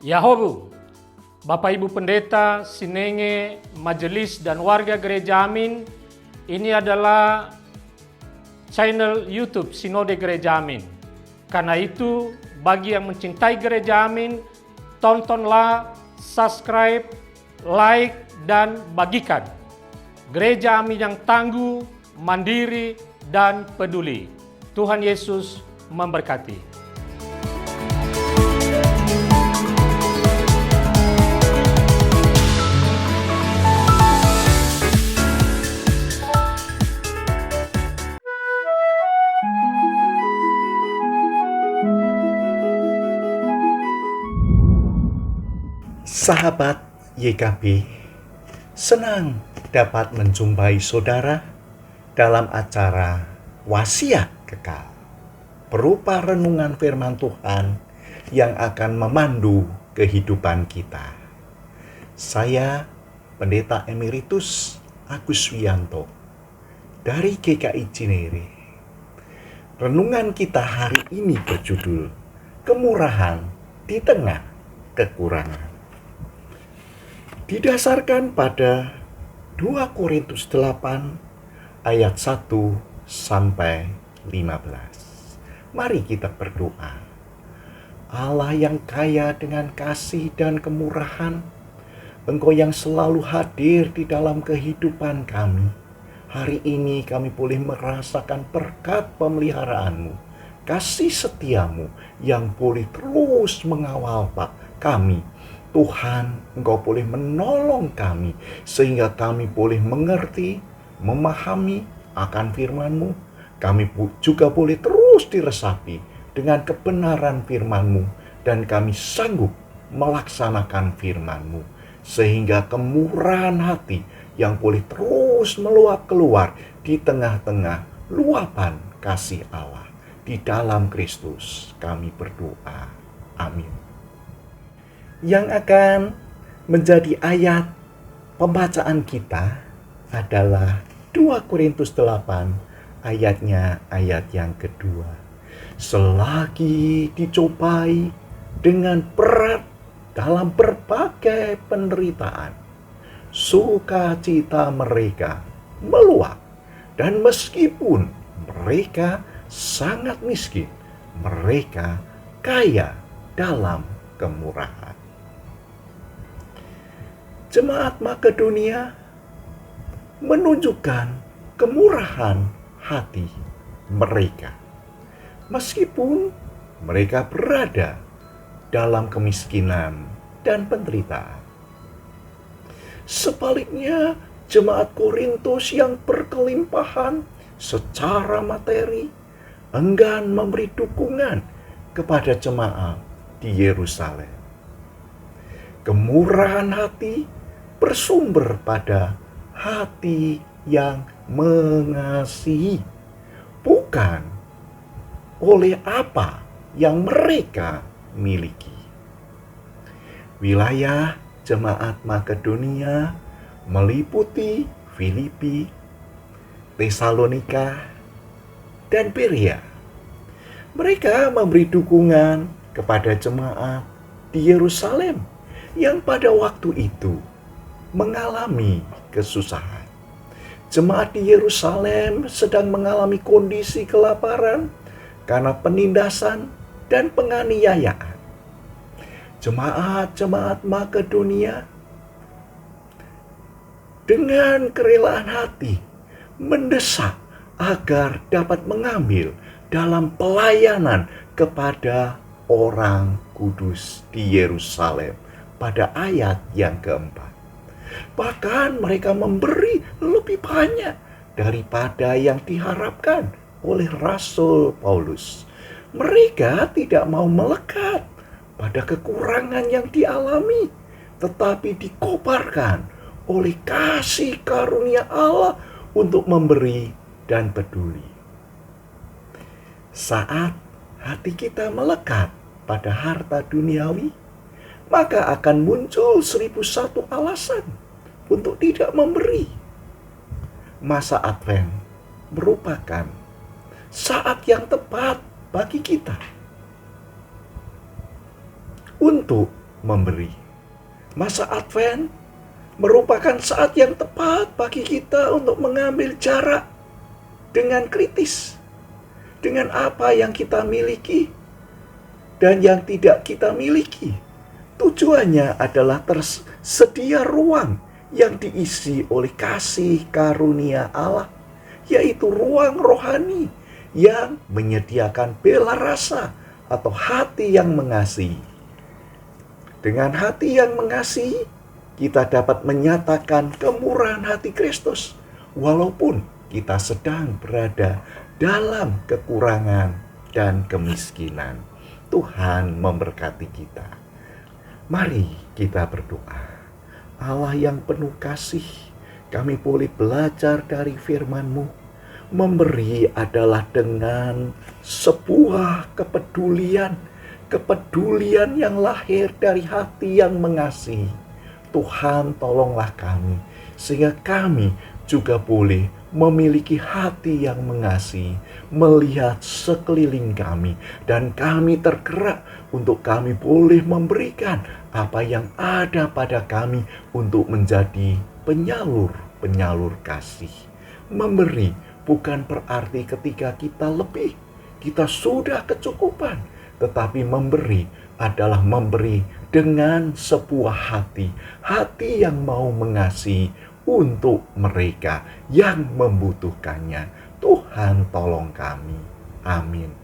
Yahobu, Bapak Ibu Pendeta, Sinenge, Majelis dan warga Gereja Amin, ini adalah channel YouTube Sinode Gereja Amin. Karena itu, bagi yang mencintai Gereja Amin, tontonlah, subscribe, like, dan bagikan. Gereja Amin yang tangguh, mandiri, dan peduli. Tuhan Yesus memberkati. Sahabat YKB, senang dapat menjumpai saudara dalam acara Wasiat Kekal, berupa renungan firman Tuhan yang akan memandu kehidupan kita. Saya, Pendeta Emeritus Agus Wianto, dari GKI Cinere. Renungan kita hari ini berjudul Kemurahan di Tengah Kekurangan. Didasarkan pada 2 Korintus 8 ayat 1 sampai 15. Mari kita berdoa. Allah yang kaya dengan kasih dan kemurahan, Engkau yang selalu hadir di dalam kehidupan kami. Hari ini kami boleh merasakan berkat pemeliharaanmu, kasih setiamu yang boleh terus mengawal kami. Tuhan, Engkau boleh menolong kami sehingga kami boleh mengerti, memahami akan firman-Mu. Kami juga boleh terus diresapi dengan kebenaran firman-Mu dan kami sanggup melaksanakan firman-Mu sehingga kemurahan hati yang boleh terus meluap keluar di tengah-tengah luapan kasih Allah. Di dalam Kristus kami berdoa. Amin. Yang akan menjadi ayat pembacaan kita adalah 2 Korintus 8 ayatnya ayat yang kedua. Selagi dicobai dengan berat dalam berbagai penderitaan, sukacita mereka meluap, dan meskipun mereka sangat miskin, mereka kaya dalam kemurahan. Jemaat Makedonia menunjukkan kemurahan hati mereka, meskipun mereka berada dalam kemiskinan dan penderitaan. Sebaliknya, jemaat Korintus yang berkelimpahan secara materi enggan memberi dukungan kepada jemaat di Yerusalem. Kemurahan hati bersumber pada hati yang mengasihi, bukan oleh apa yang mereka miliki. Wilayah jemaat Makedonia meliputi Filipi, Tesalonika, dan Berea. Mereka memberi dukungan kepada jemaat di Yerusalem yang pada waktu itu mengalami kesusahan. Jemaat di Yerusalem sedang mengalami kondisi kelaparan karena penindasan dan penganiayaan. Jemaat-jemaat Makedonia dengan kerelaan hati mendesak agar dapat mengambil dalam pelayanan kepada orang kudus di Yerusalem pada ayat yang keempat. Bahkan mereka memberi lebih banyak daripada yang diharapkan oleh Rasul Paulus. Mereka tidak mau melekat pada kekurangan yang dialami, tetapi dikobarkan oleh kasih karunia Allah untuk memberi dan peduli. Saat hati kita melekat pada harta duniawi, maka akan muncul 1001 alasan untuk tidak memberi. Masa Advent merupakan saat yang tepat bagi kita untuk memberi. Masa Advent merupakan saat yang tepat bagi kita untuk mengambil jarak dengan kritis, dengan apa yang kita miliki dan yang tidak kita miliki. Tujuannya adalah tersedia ruang yang diisi oleh kasih karunia Allah, yaitu ruang rohani yang menyediakan bela rasa atau hati yang mengasihi. Dengan hati yang mengasihi, kita dapat menyatakan kemurahan hati Kristus, walaupun kita sedang berada dalam kekurangan dan kemiskinan. Tuhan memberkati kita. Mari kita berdoa. Allah yang penuh kasih, kami boleh belajar dari firman-Mu. Memberi adalah dengan sebuah kepedulian yang lahir dari hati yang mengasihi. Tuhan, tolonglah kami, sehingga kami juga boleh memiliki hati yang mengasihi, melihat sekeliling kami, dan kami tergerak untuk kami boleh memberikan apa yang ada pada kami untuk menjadi penyalur kasih. Memberi bukan berarti ketika kita lebih, kita sudah kecukupan. Tetapi memberi adalah memberi dengan sebuah hati yang mau mengasihi untuk mereka yang membutuhkannya. Tuhan tolong kami. Amin.